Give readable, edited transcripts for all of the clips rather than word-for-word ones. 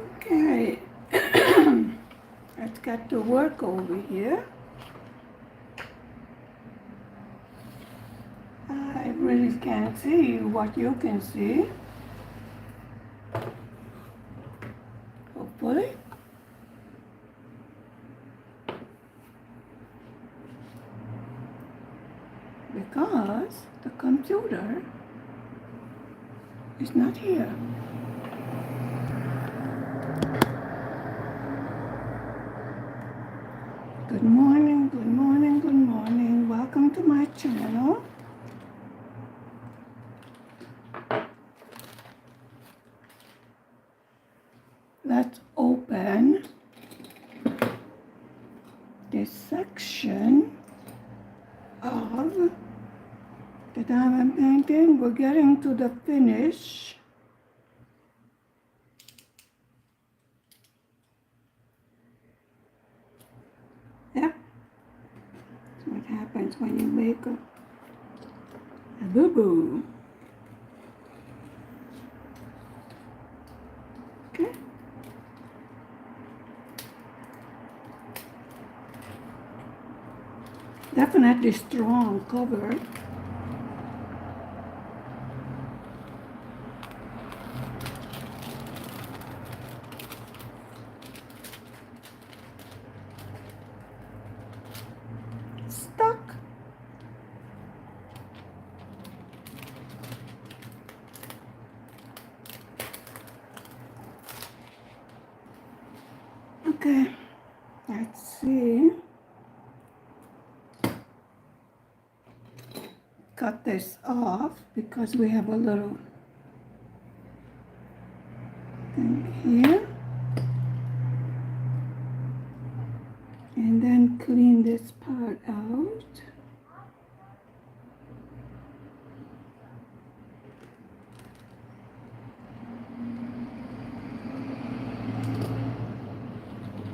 Okay, let's get to work over here. I really can't see what you can see. Hopefully. Because the computer is not here. Good morning, good morning, good morning. Welcome to my channel. Let's open this section of the diamond painting. We're getting to the finish. Yep. That's what happens when you make a boo-boo. Okay. Definitely strong cover. Stuck. Okay, let's see. Cut this off because we have a little thing here. And then clean this part out.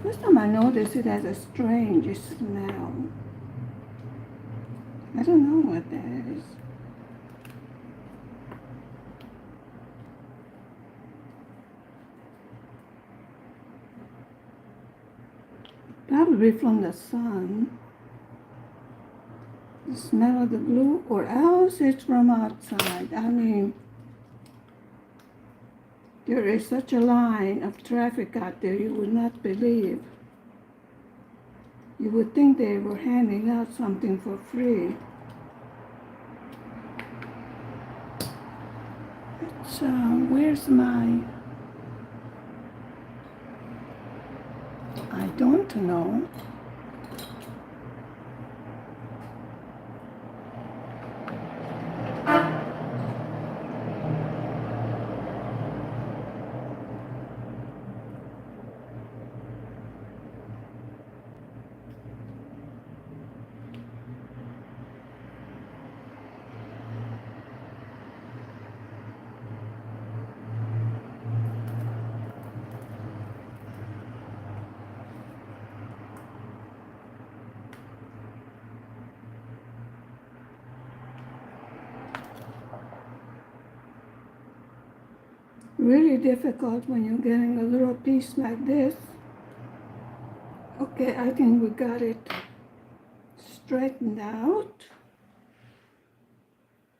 First time I noticed it has a strange smell. I don't know what that is. Probably from the sun. The smell of the glue, or else it's from outside. I mean, there is such a line of traffic out there you would not believe. You would think they were handing out something for free. So, where's my... I don't know. Really difficult when you're getting a little piece like this. Okay, I think we got it straightened out.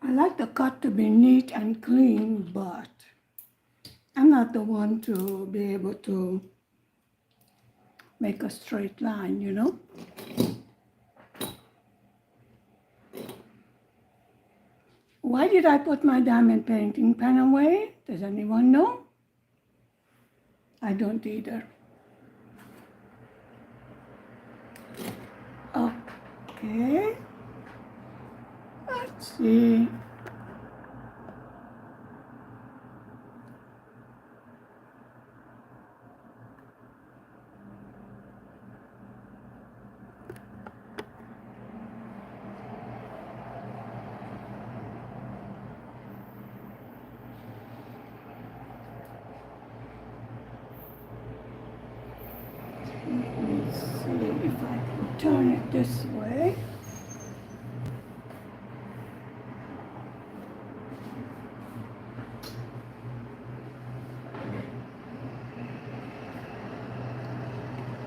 I like the cut to be neat and clean, but I'm not the one to be able to make a straight line, you know? Why did I put my diamond painting pen away? Does anyone know? I don't either. Okay. Let's see. Let's see if I can turn it this way.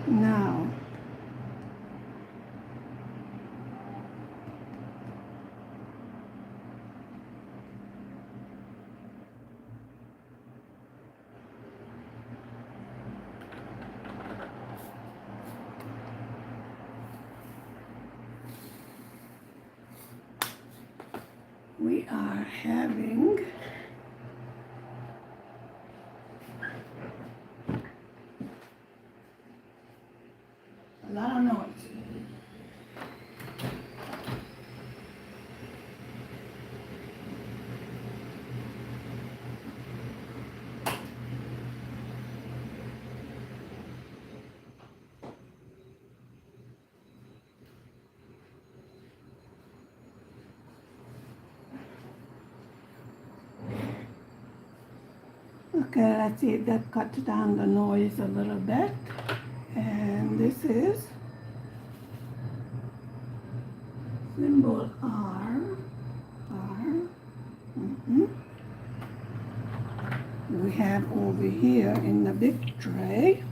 Now, we are having a lot of noise. Okay, let's see if that cuts down the noise a little bit. And this is symbol R. Mhm. We have over here in the big tray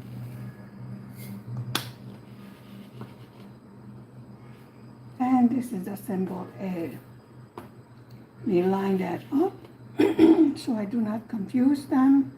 and this is the symbol A. We line that up so I do not confuse them.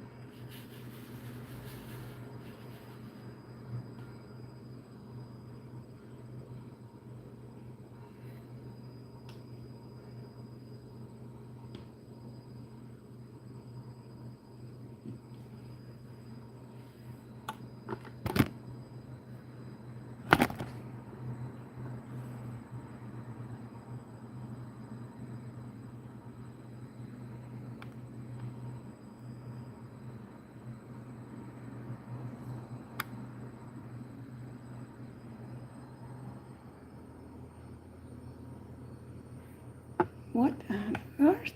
What on earth?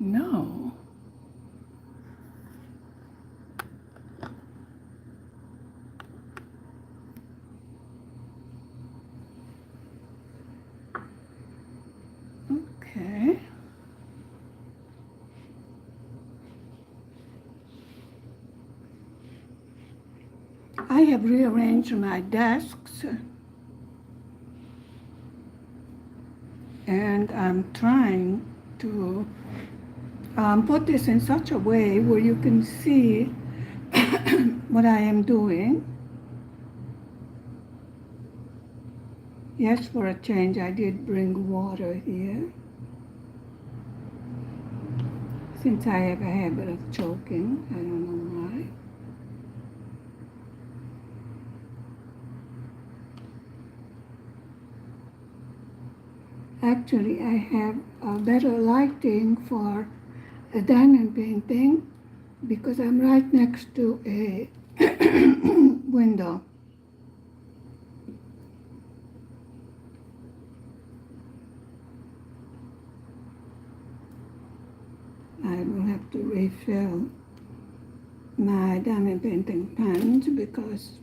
No. Okay. I have rearranged my desks and I'm trying to put this in such a way where you can see what I am doing. Yes, for a change, I did bring water here, since I have a habit of choking. I don't know why. Actually, I have a better lighting for a diamond painting because I'm right next to a window. I will have to refill my diamond painting pans because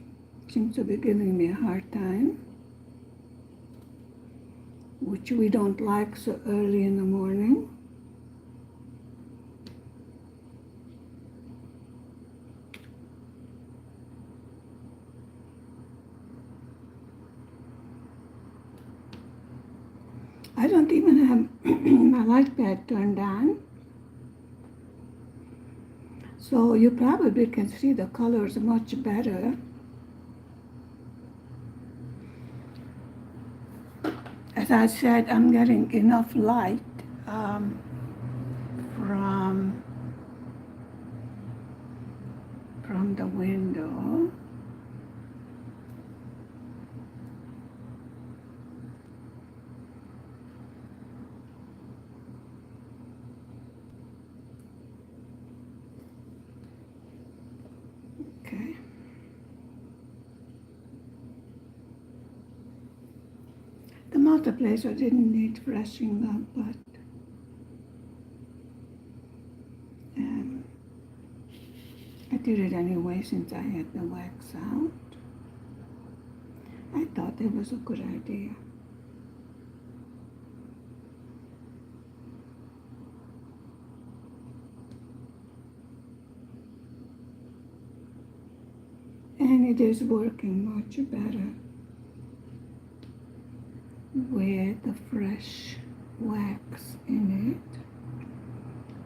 it seems to be giving me a hard time, which we don't like so early in the morning. I don't even have my light pad turned on. So you probably can see the colors much better. As I said, I'm getting enough light from the window. Okay. The multiplacer didn't need freshening up, but I did it anyway since I had the wax out. I thought it was a good idea. and it is working much better with the fresh wax in it.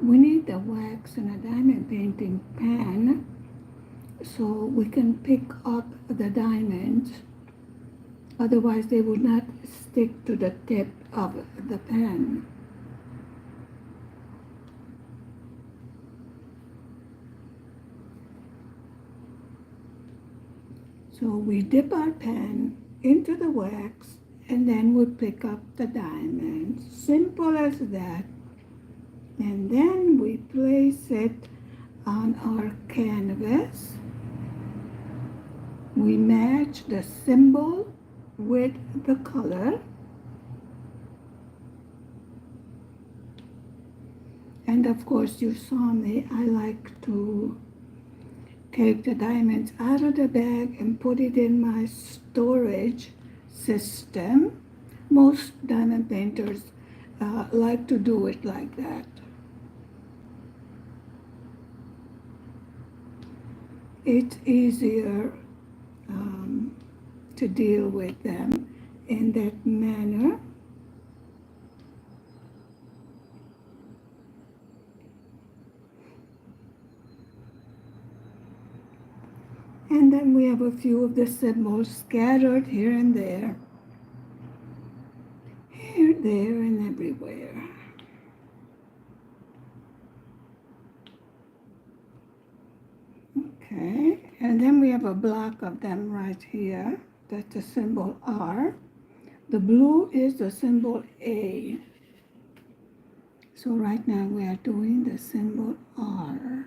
We need the wax in a diamond painting pan so we can pick up the diamonds, otherwise they would not stick to the tip of the pan. So we dip our pan into the wax and then we pick up the diamonds. Simple as that. And then we place it on our canvas. We match the symbol with the color. And of course you saw me, I like to take the diamonds out of the bag and put it in my storage system. Most diamond painters like to do it like that. It's easier to deal with them in that manner. And then we have a few of the symbols scattered here and there. Here, there, and everywhere. Okay, and then we have a block of them right here. That's the symbol R. The blue is the symbol A. So right now we are doing the symbol R.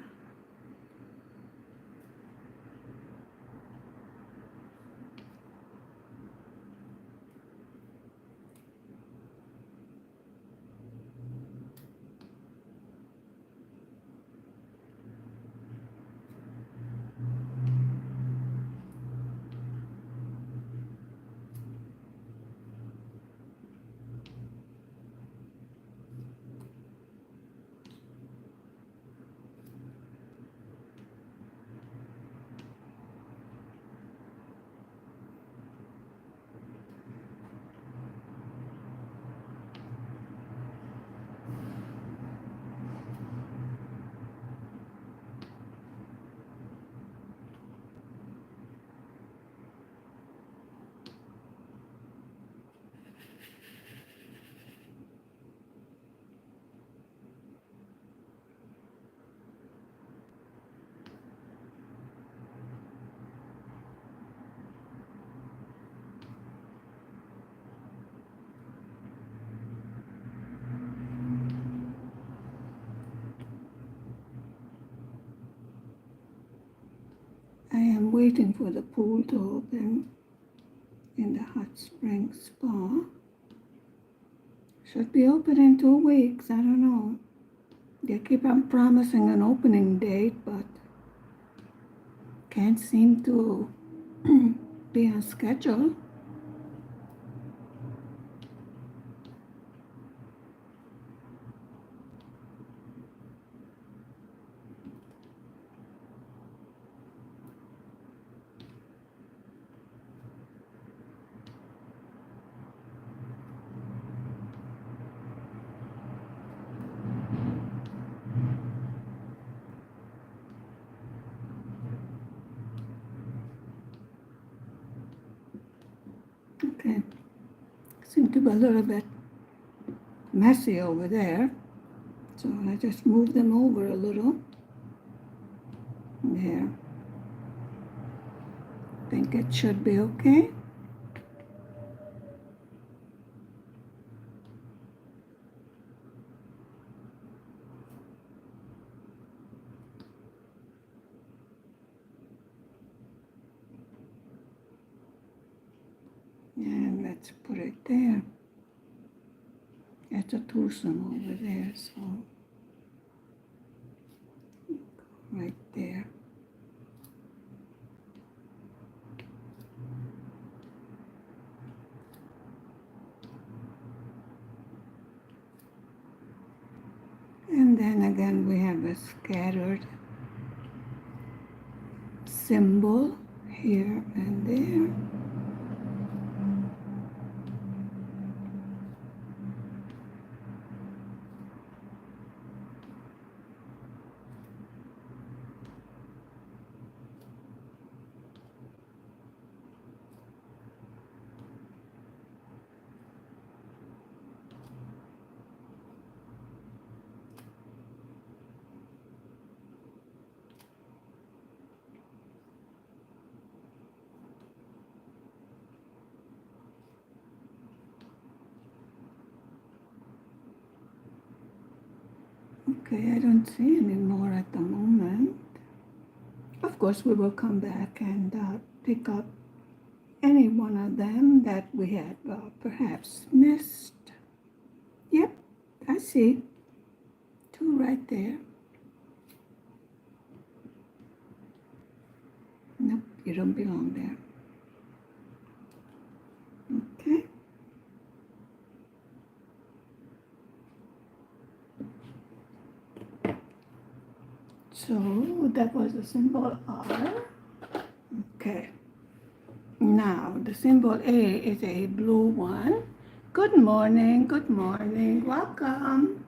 I am waiting for the pool to open in the hot spring spa. Should be open in 2 weeks, I don't know. They keep on promising an opening date, but can't seem to be on schedule. Okay, seem to be a little bit messy over there, so I just move them over a little. There. Think it should be okay. And let's put it there. It's a twosome over there, so right there. And then again we have a scattered symbol here and there. Okay, I don't see any more at the moment. Of course, we will come back and pick up any one of them that we had perhaps missed. Yep, I see. Two right there. Nope, you don't belong there. Okay. So that was the symbol R. Okay. Now the symbol A is a blue one. Good morning, welcome.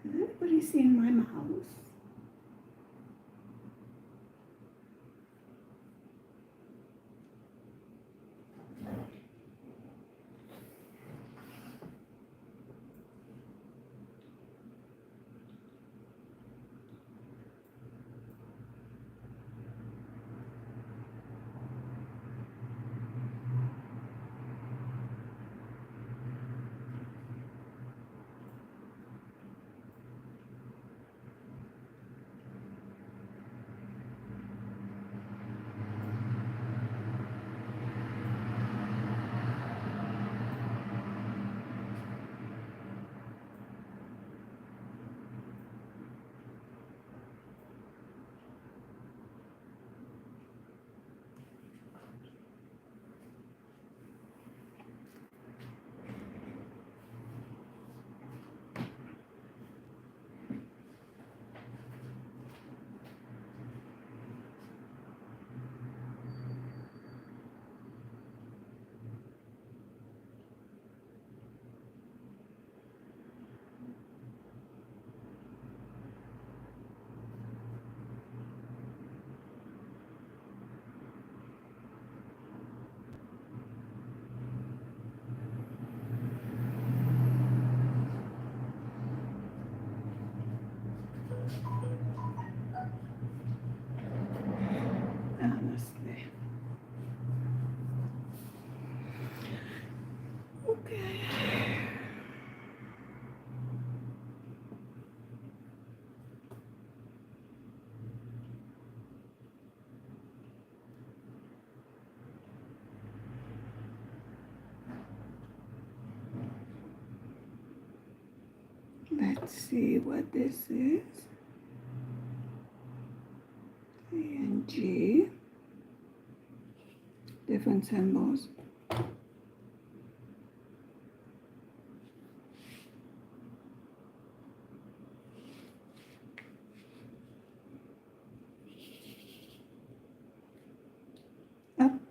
Has anybody seen my mouse? Honestly. Okay. Let's see what this is. A and G. Different symbols.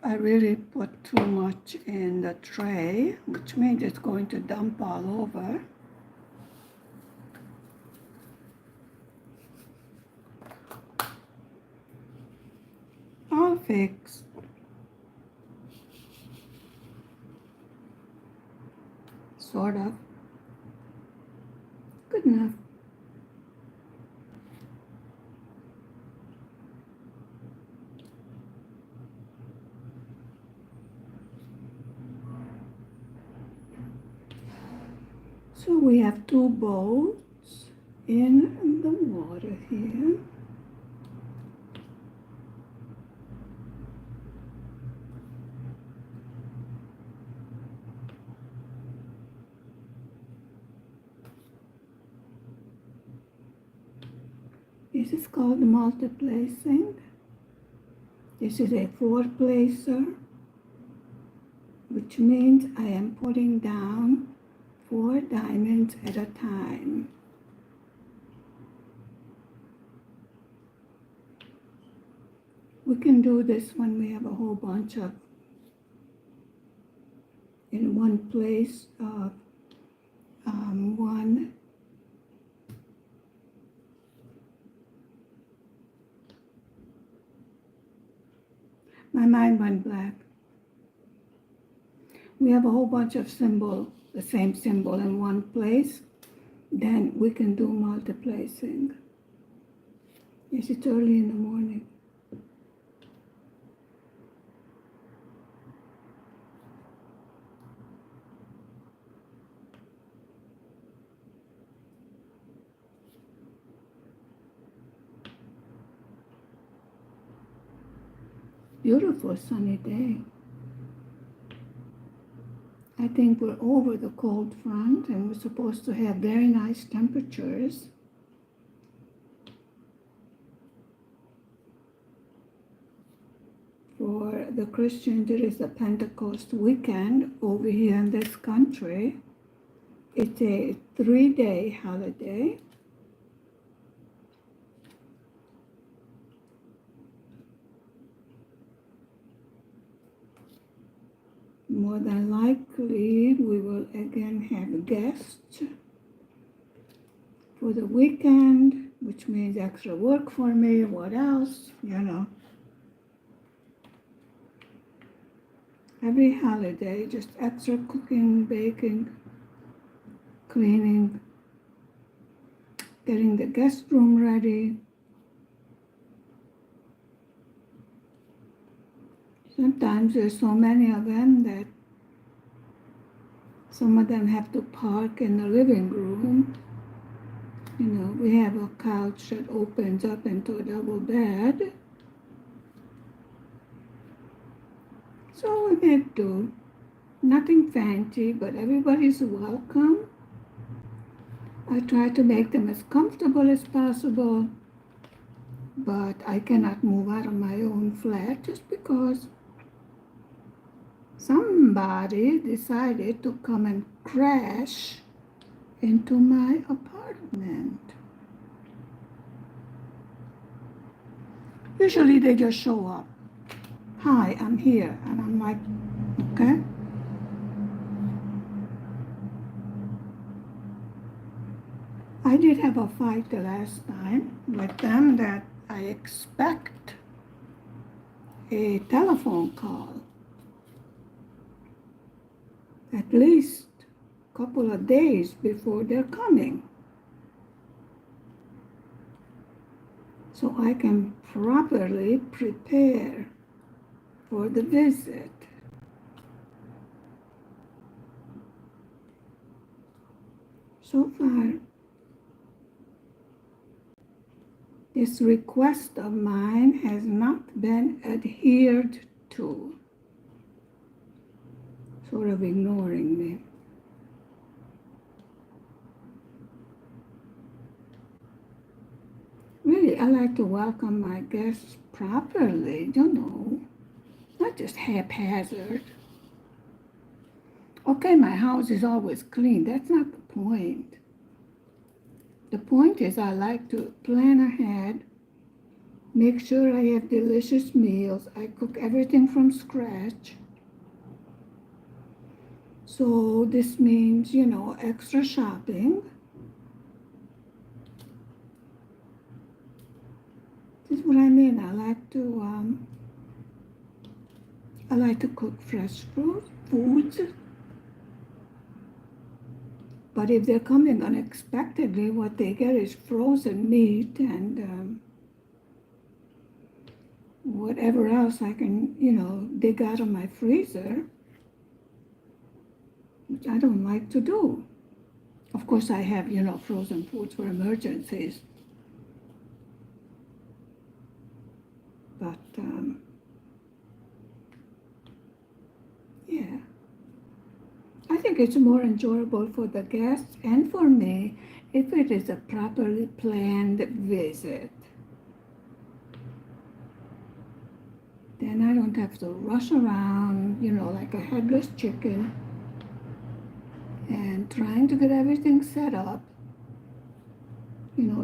I really put too much in the tray, which means it's going to dump all over. All fixed. Sort of. Good enough. So we have two boats in the water here. This is called multiplacing. This is a four-placer, which means I am putting down 4 diamonds at a time. We can do this when we have a whole bunch of in one place of one. My mind went blank. We have a whole bunch of the same symbol in one place, then we can do multiplacing. Yes, it's early in the morning. Beautiful sunny day. I think we're over the cold front and we're supposed to have very nice temperatures. For the Christians, it is the Pentecost weekend over here in this country. It's a 3-day holiday. More than likely, we will again have guests for the weekend, which means extra work for me. What else? Every holiday, just extra cooking, baking, cleaning, getting the guest room ready. Sometimes there's so many of them that some of them have to park in the living room. We have a couch that opens up into a double bed. So we make do. Nothing fancy, but everybody's welcome. I try to make them as comfortable as possible, but I cannot move out of my own flat just because somebody decided to come and crash into my apartment. Usually they just show up. Hi, I'm here. And I'm like, okay. I did have a fight the last time with them that I expect a telephone call. At least a couple of days before they're coming, so I can properly prepare for the visit. So far, this request of mine has not been adhered to. Sort of ignoring me. Really, I like to welcome my guests properly, not just haphazard. Okay, my house is always clean. That's not the point. The point is I like to plan ahead, make sure I have delicious meals. I cook everything from scratch. So this means, extra shopping. This is what I mean. I like to cook fresh foods. But if they're coming unexpectedly, what they get is frozen meat and whatever else I can, dig out of my freezer, which I don't like to do. Of course, I have, frozen foods for emergencies. But, yeah. I think it's more enjoyable for the guests and for me if it is a properly planned visit. Then I don't have to rush around, like a headless chicken and trying to get everything set up.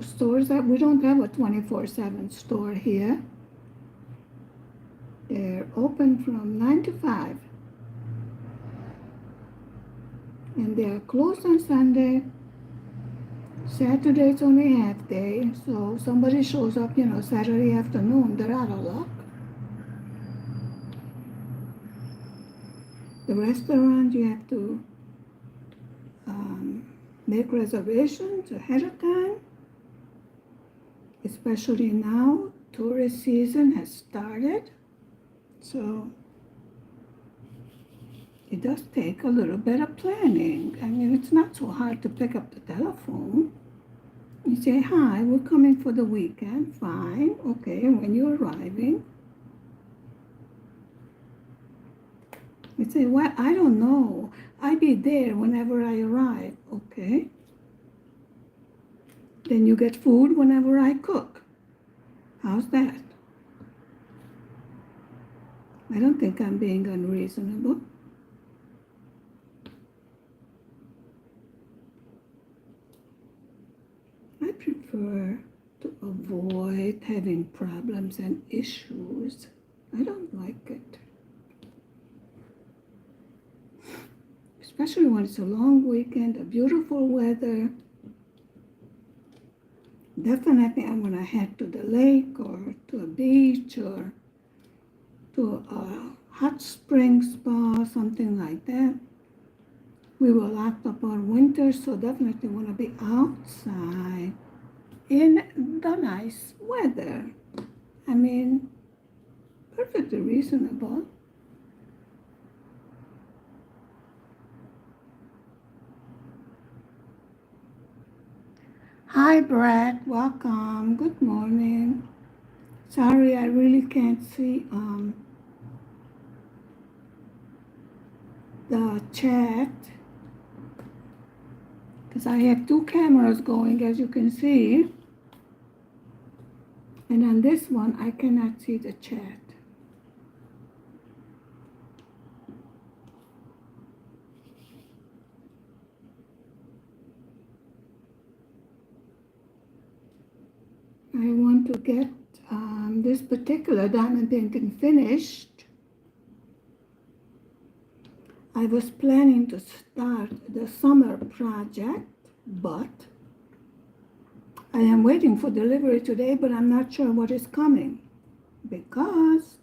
Stores that we don't have a 24/7 store here. They're open from 9 to 5. And they're closed on Sunday. Saturday's only half day, so somebody shows up, Saturday afternoon, they're out of luck. The restaurant, you have to make reservations ahead of time, especially now. Tourist season has started, so it does take a little bit of planning. I mean, it's not so hard to pick up the telephone. You say, hi, we're coming for the weekend. Fine, okay, and when you're arriving, you say, well, I don't know. I'll be there whenever I arrive. Okay. Then you get food whenever I cook. How's that? I don't think I'm being unreasonable. I prefer to avoid having problems and issues. I don't like it. Especially when it's a long weekend, a beautiful weather. Definitely I'm gonna head to the lake or to a beach or to a hot spring spa, something like that. We were locked up all winter, so definitely wanna be outside in the nice weather. I mean, perfectly reasonable. Hi, Brad. Welcome. Good morning. Sorry, I really can't see the chat because I have two cameras going, as you can see. And on this one, I cannot see the chat. I want to get this particular diamond painting finished. I was planning to start the summer project, but I am waiting for delivery today, but I'm not sure what is coming because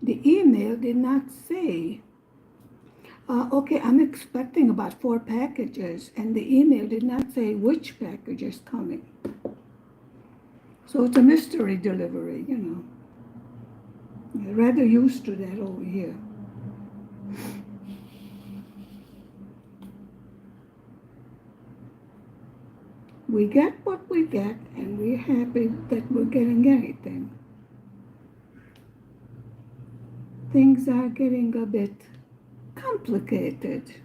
the email did not say. Okay, I'm expecting about 4 packages, and the email did not say which package is coming. So it's a mystery delivery, I'm rather used to that over here. We get what we get, and we're happy that we're getting anything. Things are getting a bit complicated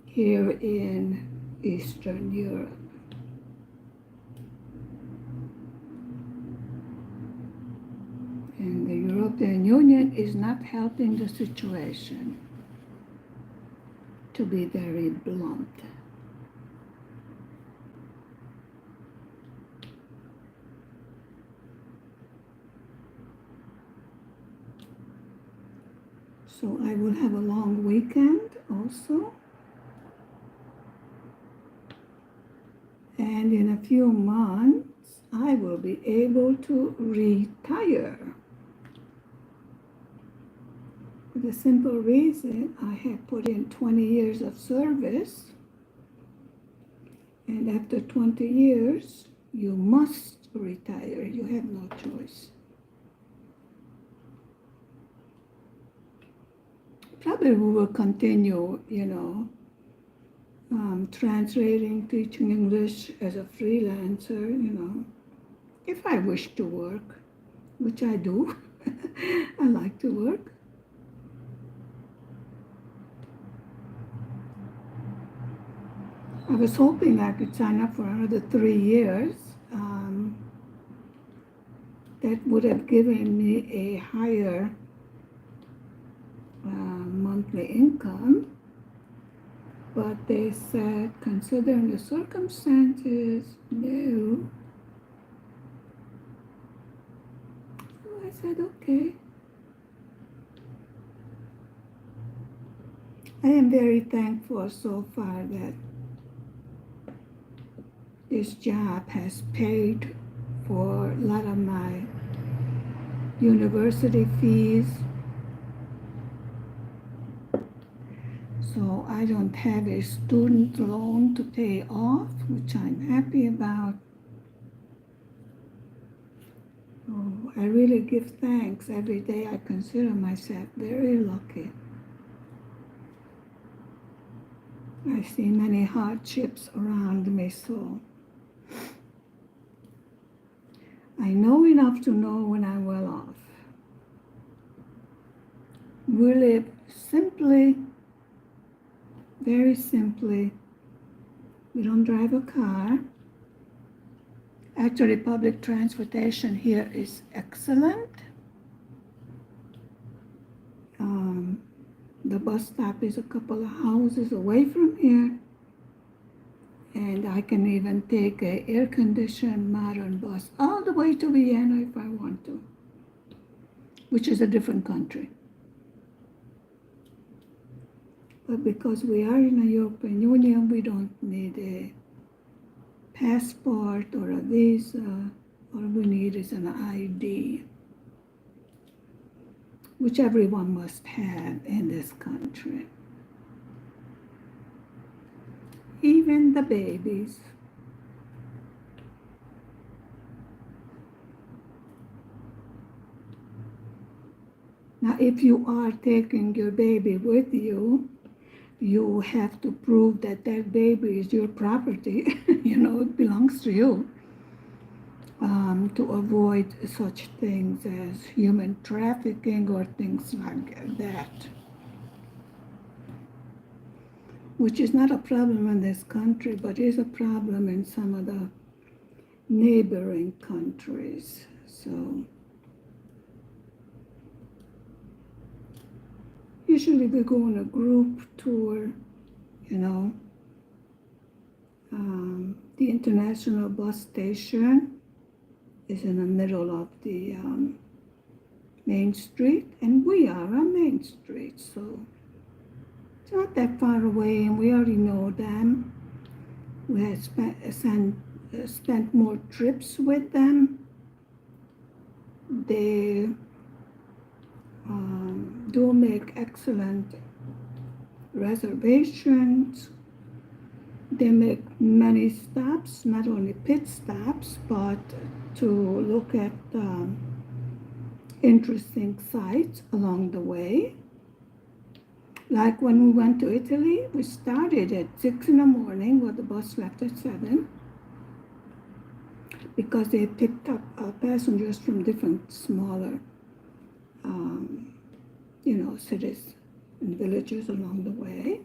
here in Eastern Europe. And the European Union is not helping the situation, to be very blunt. So I will have a long weekend also. And in a few months, I will be able to retire. For the simple reason I have put in 20 years of service. And after 20 years, you must retire. You have no choice. Probably we will continue, translating, teaching English as a freelancer, if I wish to work, which I do. I like to work. I was hoping I could sign up for another 3 years. That would have given me a higher monthly income. But they said, considering the circumstances, no. So I said, okay. I am very thankful so far that this job has paid for a lot of my university fees. So I don't have a student loan to pay off, which I'm happy about. Oh, I really give thanks every day. I consider myself very lucky. I see many hardships around me, so I know enough to know when I'm well off. We live simply, very simply. We don't drive a car. Actually, public transportation here is excellent. The bus stop is a couple of houses away from here. And I can even take a air-conditioned modern bus all the way to Vienna if I want to, which is a different country. But because we are in the European Union, we don't need a passport or a visa. All we need is an ID, which everyone must have in this country. Even the babies. Now, if you are taking your baby with you, you have to prove that that baby is your property. It belongs to you. To avoid such things as human trafficking or things like that, which is not a problem in this country, but is a problem in some of the neighboring countries. So usually we go on a group tour, the international bus station is in the middle of the main street, and we are on Main Street, so it's not that far away, and we already know them. We had spent more trips with them. They do make excellent reservations. They make many stops, not only pit stops, but to look at interesting sights along the way. Like when we went to Italy, we started at 6 in the morning, where the bus left at 7, because they picked up passengers from different smaller, cities and villages along the way.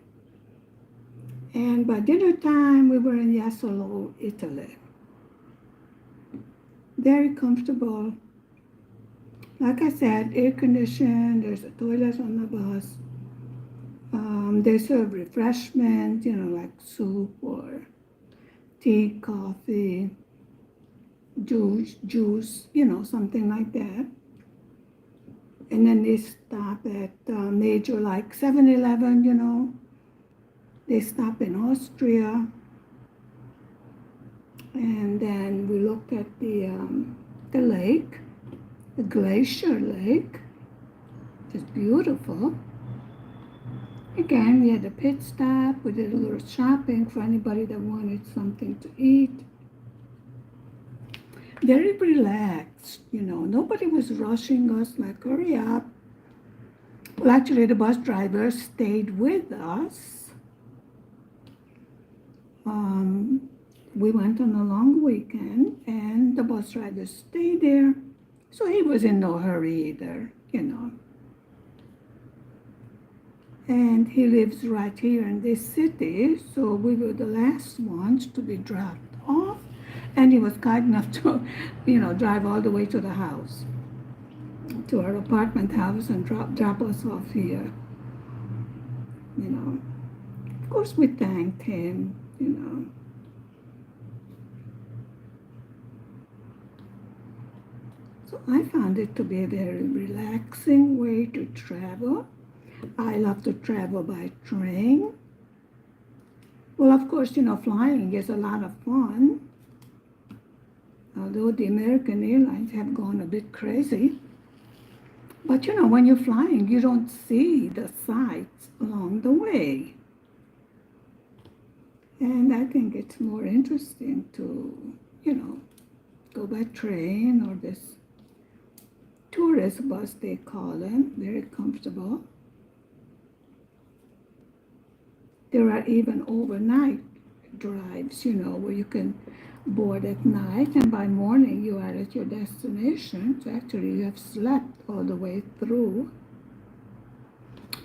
And by dinner time, we were in Jesolo, Italy. Very comfortable. Like I said, air conditioned, there's a toilet on the bus. They serve refreshment, like soup or tea, coffee, juice, something like that. And then they stop at major, like 7-Eleven, They stop in Austria. And then we looked at the lake, the glacier lake. It's beautiful. Again, we had a pit stop. We did a little shopping for anybody that wanted something to eat. Very relaxed, Nobody was rushing us like, hurry up. Well, actually, the bus driver stayed with us. We went on a long weekend, and the bus driver stayed there. So he was in no hurry either, And he lives right here in this city, so we were the last ones to be dropped off. And he was kind enough to, drive all the way to the house, to our apartment house, and drop us off here. You know, of course, we thanked him. So I found it to be a very relaxing way to travel. I love to travel by train. Well, of course, flying is a lot of fun, although the American Airlines have gone a bit crazy. But when you're flying, you don't see the sights along the way. And I think it's more interesting to, go by train or this tourist bus, they call them, very comfortable. There are even overnight drives, where you can board at night, and by morning you are at your destination. So actually you have slept all the way through.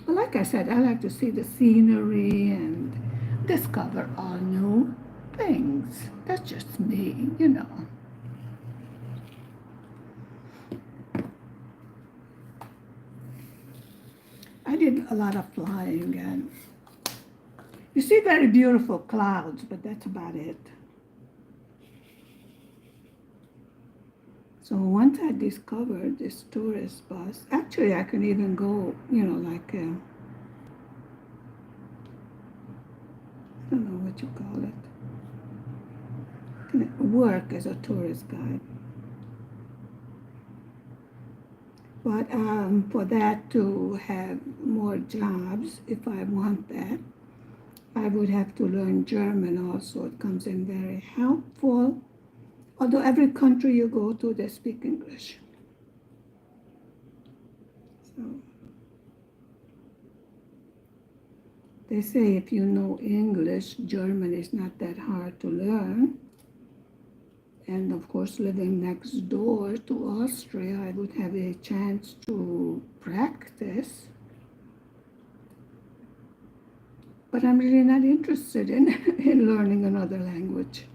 But like I said, I like to see the scenery and discover all new things. That's just me. I did a lot of flying, and you see very beautiful clouds, but that's about it. So once I discovered this tourist bus, actually I can even go, like, I don't know what you call it, can work as a tourist guide. But for that to have more jobs, if I want that, I would have to learn German also. It comes in very helpful. Although every country you go to, they speak English. So they say if you know English, German is not that hard to learn. And of course, living next door to Austria, I would have a chance to practice. But I'm really not interested in, in learning another language.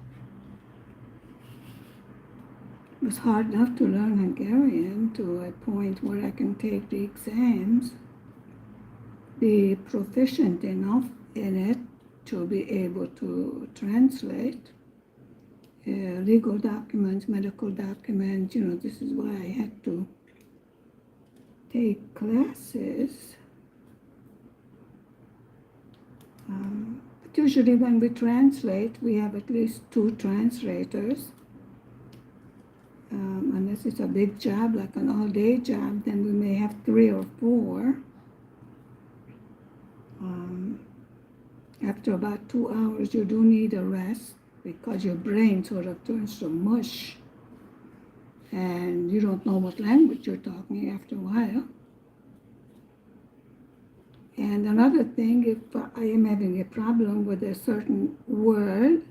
It was hard enough to learn Hungarian to a point where I can take the exams, be proficient enough in it to be able to translate legal documents, medical documents. This is why I had to take classes. But usually when we translate, we have at least 2 translators. Unless it's a big job, like an all-day job, then we may have 3 or 4. After about 2 hours, you do need a rest because your brain sort of turns to mush and you don't know what language you're talking after a while. And another thing, if I am having a problem with a certain word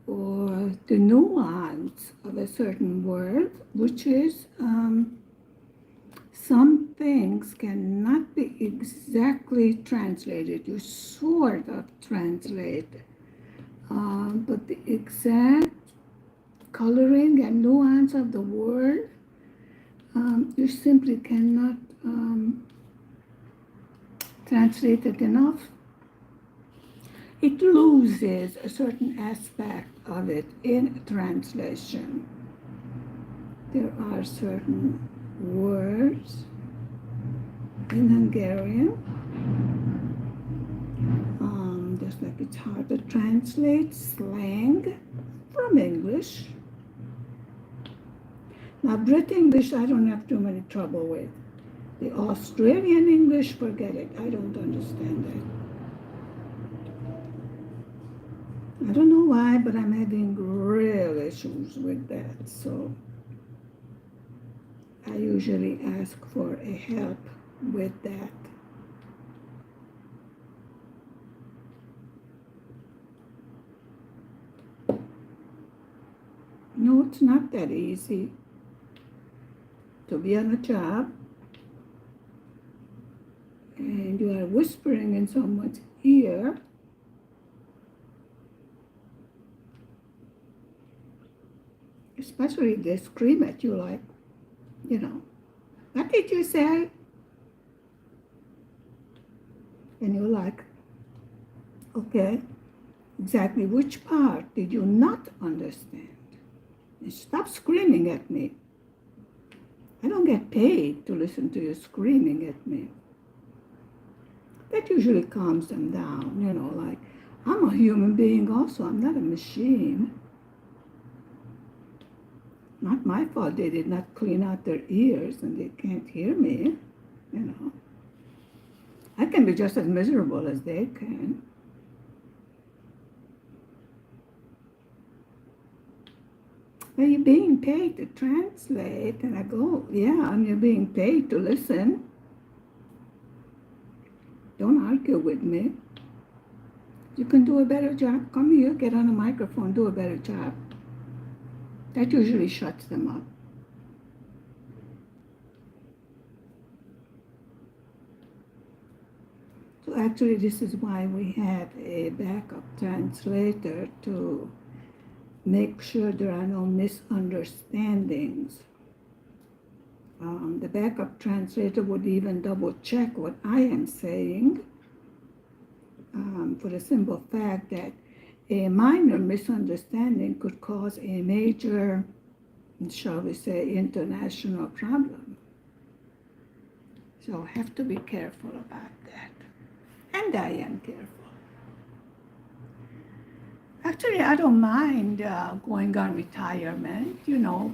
or the nuance of a certain word, which is some things cannot be exactly translated. You sort of translate, but the exact coloring and nuance of the word, you simply cannot translate it enough. It loses a certain aspect of it in translation. There are certain words in Hungarian, just like it's hard to translate slang from English. Now, Brit English, I don't have too many trouble with. The Australian English, forget it. I don't understand that. I don't know why, but I'm having real issues with that. So I usually ask for a help with that. No, it's not that easy to be on a job and you are whispering in someone's ear, especially if they scream at you like, what did you say? And you're like, okay, exactly which part did you not understand? And stop screaming at me. I don't get paid to listen to you screaming at me. That usually calms them down, like, I'm a human being also, I'm not a machine. Not my fault they did not clean out their ears and they can't hear me, I can be just as miserable as they can. Are you being paid to translate? And I go, yeah, and you're being paid to listen. Don't argue with me. You can do a better job. Come here, get on a microphone, do a better job. That usually shuts them up. So actually, this is why we have a backup translator to make sure there are no misunderstandings. The backup translator would even double check what I am saying, for the simple fact that a minor misunderstanding could cause a major, shall we say, international problem. So I have to be careful about that. And I am careful. Actually, I don't mind going on retirement,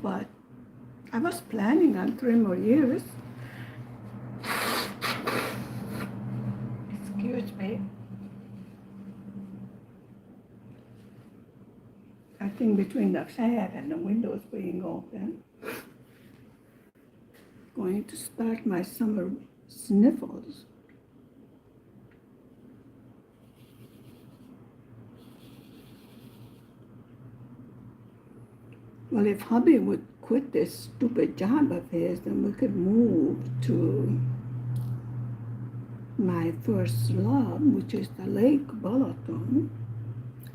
but I was planning on 3 more years. Excuse me. I think between the fan and the windows being open, going to start my summer sniffles. Well, if hubby would quit this stupid job of his, then we could move to my first love, which is the Lake Balaton.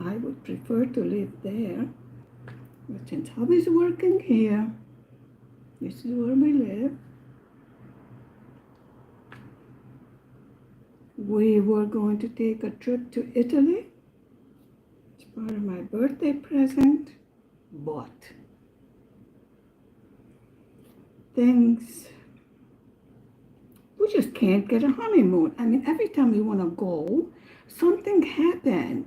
I would prefer to live there. But since hubby's working here, this is where we live. We were going to take a trip to Italy. It's part of my birthday present, but things, we just can't get a honeymoon. I mean, every time we want to go, something happened.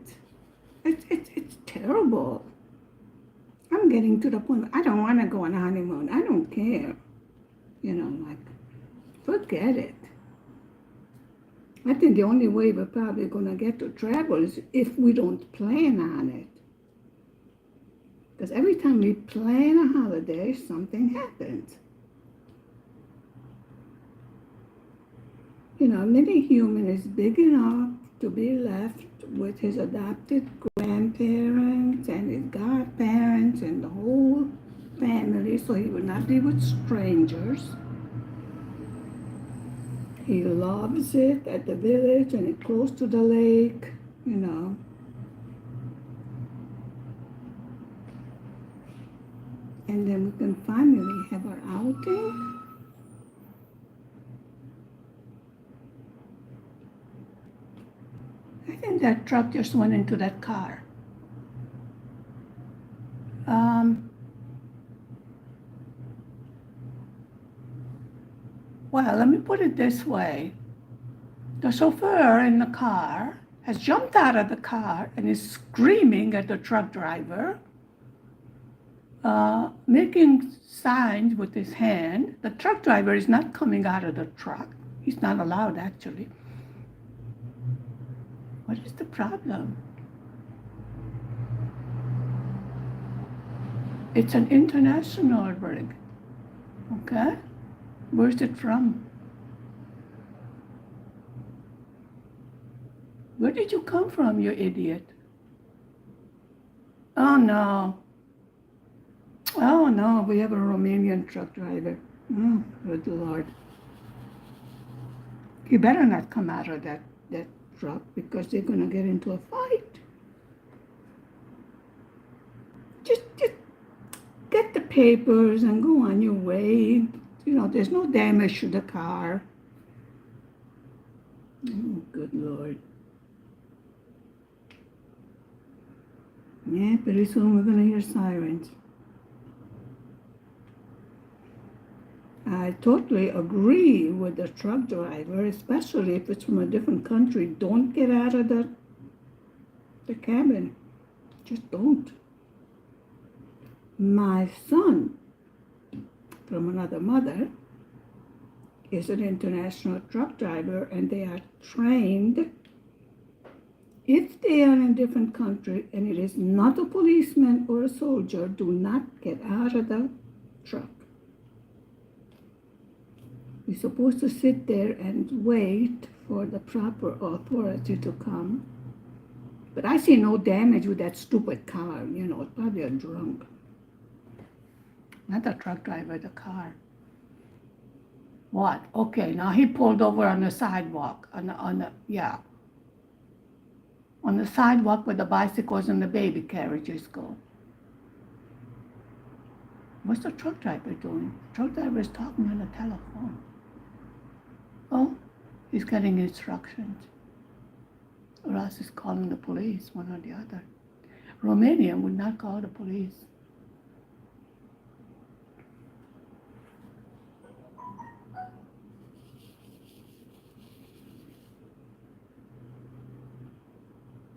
It's terrible. I'm getting to the point where I don't want to go on a honeymoon. I don't care. Forget it. I think the only way we're probably going to get to travel is if we don't plan on it. Because every time we plan a holiday, something happens. Many human is big enough to be left with his adopted grandparents and his godparents and the whole family, so he would not be with strangers. He loves it at the village and it's close to the lake, And then we can finally have our outing. I think that truck just went into that car. Well, let me put it this way. The chauffeur in the car has jumped out of the car and is screaming at the truck driver, making signs with his hand. The truck driver is not coming out of the truck. He's not allowed, actually. What is the problem? It's an international rig, okay? Where's it from? Where did you come from, you idiot? Oh no, we have a Romanian truck driver. Oh, good Lord. He better not come out of that truck because they're going to get into a fight. Just get the papers and go on your way. There's no damage to the car. Oh, good Lord. Yeah, pretty soon we're going to hear sirens. I totally agree with the truck driver, especially if it's from a different country. Don't get out of the cabin. Just don't. My son, from another mother, is an international truck driver, and they are trained. If they are in a different country and it is not a policeman or a soldier, do not get out of the truck. We're supposed to sit there and wait for the proper authority to come. But I see no damage with that stupid car. It's probably a drunk. Not the truck driver, the car. What? Okay, now he pulled over on the sidewalk. On the sidewalk where the bicycles and the baby carriages go. What's the truck driver doing? The truck driver is talking on the telephone. Oh, he's getting instructions. Or else he's calling the police, one or the other. Romania would not call the police.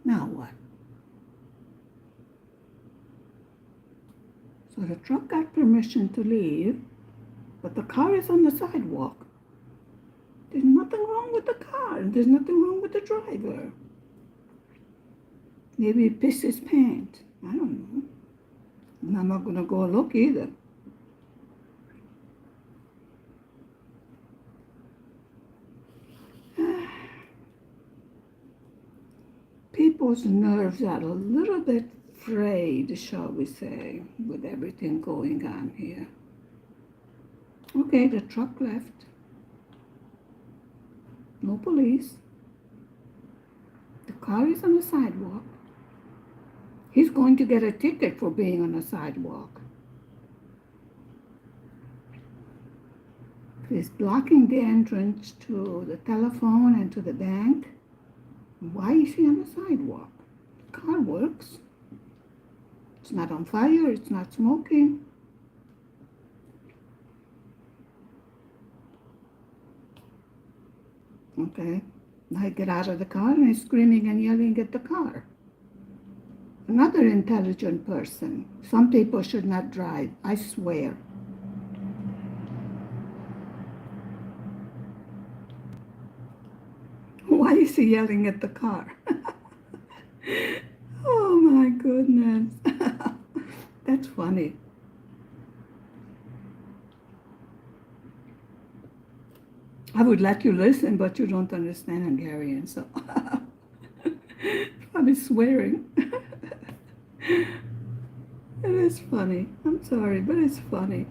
Now what? So the truck got permission to leave, but the car is on the sidewalk. There's nothing wrong with the car. There's nothing wrong with the driver. Maybe he pissed his pants. I don't know. And I'm not going to go look either. People's nerves are a little bit frayed, shall we say, with everything going on here. Okay, the truck left. No police. The car is on the sidewalk. He's going to get a ticket for being on the sidewalk. He's blocking the entrance to the telephone and to the bank. Why is he on the sidewalk? The car works. It's not on fire. It's not smoking. Okay, I get out of the car and he's screaming and yelling at the car. Another intelligent person. Some people should not drive, I swear. Why is he yelling at the car? Oh my goodness. That's funny. I would let you listen, but you don't understand Hungarian, so probably swearing. It is funny. I'm sorry, but it's funny.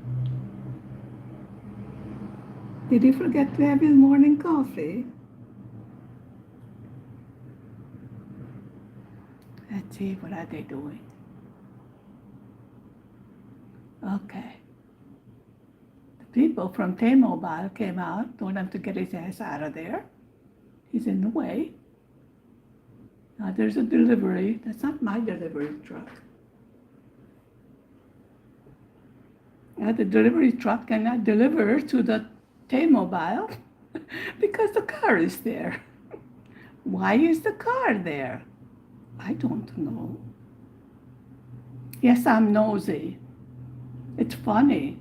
Did he forget to have his morning coffee? Let's see, what are they doing? Okay. The people from T-Mobile came out, told him to get his ass out of there. He's in the way. Now there's a delivery. That's not my delivery truck. Now the delivery truck cannot deliver to the T-Mobile because the car is there. Why is the car there? I don't know. Yes, I'm nosy. It's funny.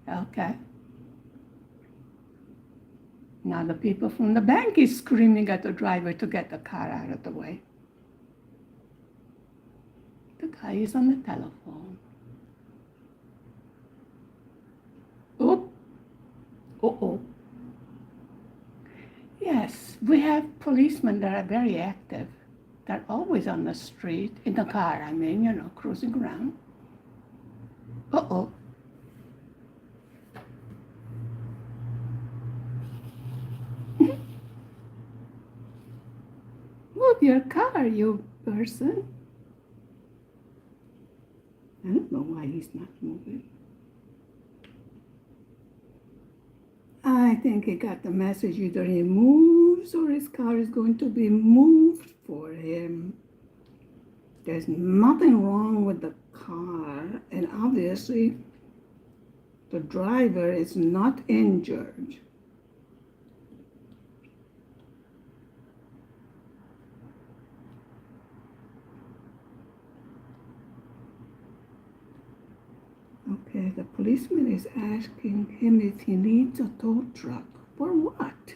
Okay. Now the people from the bank is screaming at the driver to get the car out of the way. The guy is on the telephone. Oh. Uh-oh. Yes, we have policemen that are very active. They're always on the street, in the car, cruising around. Uh-oh. your car, you person. I don't know why he's not moving. I think he got the message either he moves or his car is going to be moved for him. There's nothing wrong with the car, and obviously the driver is not injured. Okay, the policeman is asking him if he needs a tow truck. For what?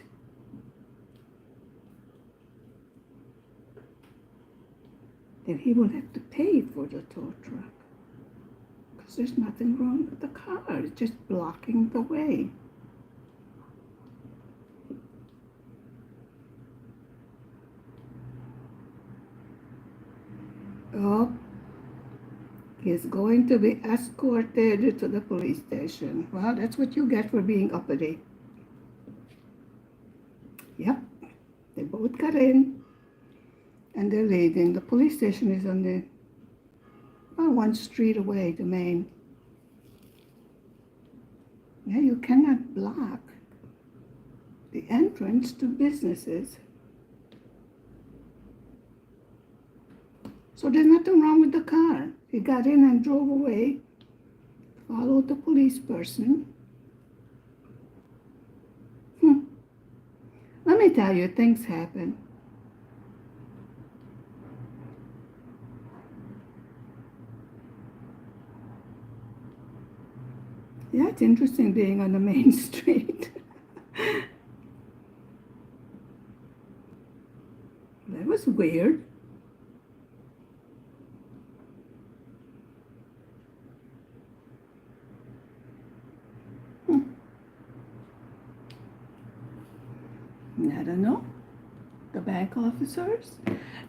Then he will have to pay for the tow truck. Because there's nothing wrong with the car. It's just blocking the way. Oh, he's going to be escorted to the police station. Well, that's what you get for being uppity. Yep, they both got in and they're leaving. The police station is on the one street away, the main. Yeah, you cannot block the entrance to businesses. So there's nothing wrong with the car. He got in and drove away, followed the police person. Let me tell you, things happen. Yeah, it's interesting being on the main street. That was weird. I don't know. The bank officers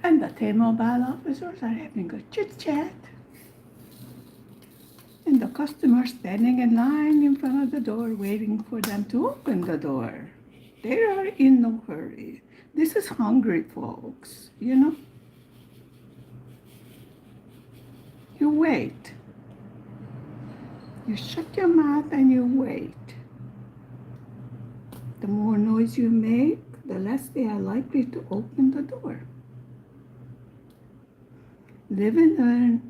and the T-Mobile officers are having a chit-chat. And the customer standing in line in front of the door waiting for them to open the door. They are in no hurry. This is hungry folks, you know. You wait. You shut your mouth and you wait. The more noise you make, the less they are likely to open the door. Live and learn.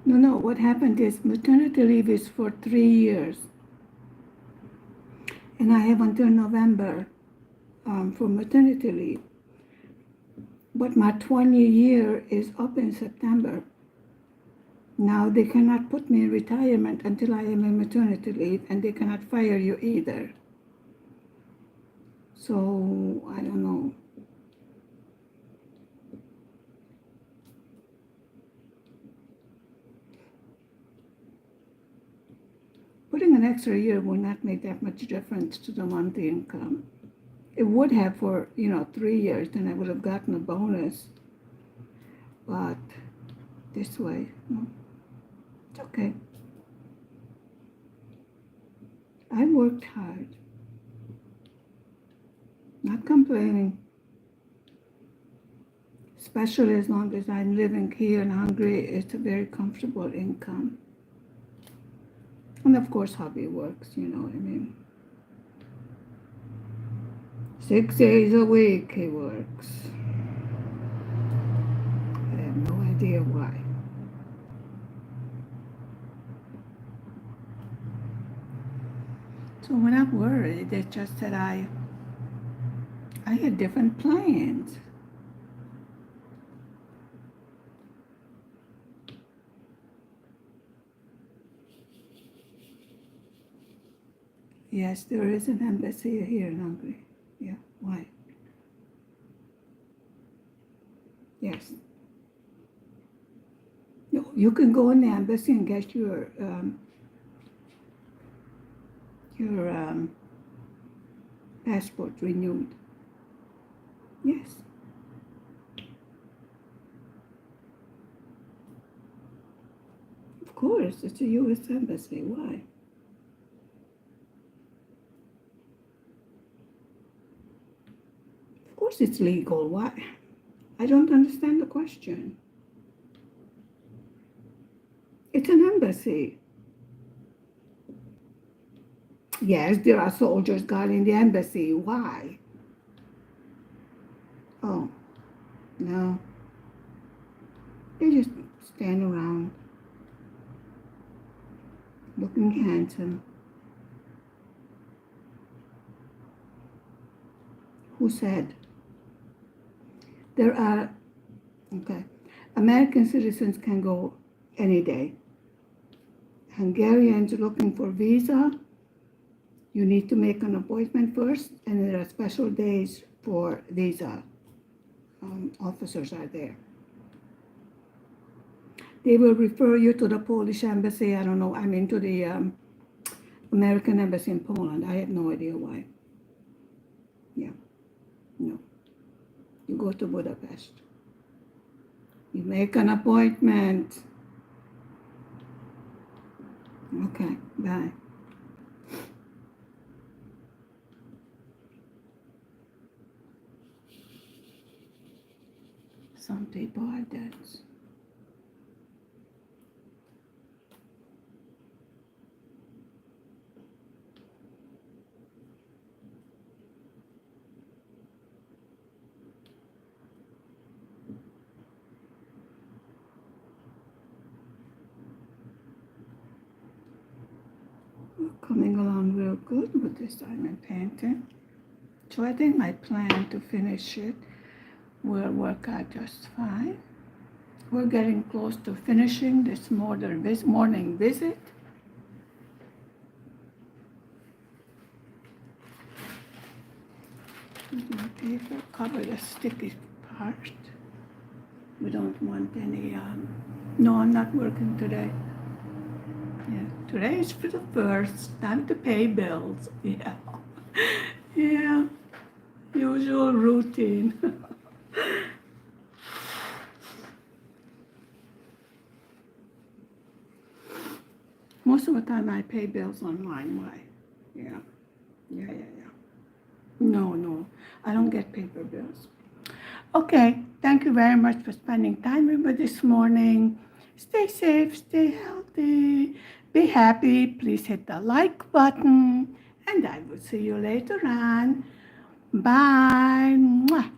No, what happened is maternity leave is for 3 years. And I have until November for maternity leave. But my 20 year is up in September. Now they cannot put me in retirement until I am in maternity leave, and they cannot fire you either. So, I don't know. Putting an extra year will not make that much difference to the monthly income. It would have for, 3 years, then I would have gotten a bonus. But this way, no, it's okay. I worked hard. Not complaining. Especially as long as I'm living here in Hungary, it's a very comfortable income. And of course, hobby works, you know what I mean. 6 days a week he works. I have no idea why. So when I'm worried, it's just that I had different plans. Yes, there is an embassy here in Hungary. Yeah, why? Yes. You can go in the embassy and get your passport renewed. Yes. course, it's a U.S. Embassy. Why? Of course it's legal. Why? I don't understand the question. It's an embassy. Yes, there are soldiers guarding the embassy. Why? Oh, no. They just stand around looking handsome. Who said? There are, okay, American citizens can go any day. Hungarians looking for visa, you need to make an appointment first, and there are special days for visa. Officers are there. They will refer you to the Polish embassy. I don't know. I mean, to the American embassy in Poland. I have no idea why. Yeah, no. You go to Budapest. You make an appointment. Okay, bye. Some people are dense. We're coming along real good with this diamond painting. So I think my plan to finish it will work out just fine. We're getting close to finishing this morning visit. My paper cover the sticky part. We don't want any, no, I'm not working today. Yeah, today is for the first time to pay bills. Yeah, yeah, usual routine. Most of the time I pay bills online. Why? Yeah, yeah. No, I don't get paper bills. Okay, thank you very much for spending time with me this morning. Stay safe, stay healthy, be happy. Please hit the like button, and I will see you later on. Bye. Mwah.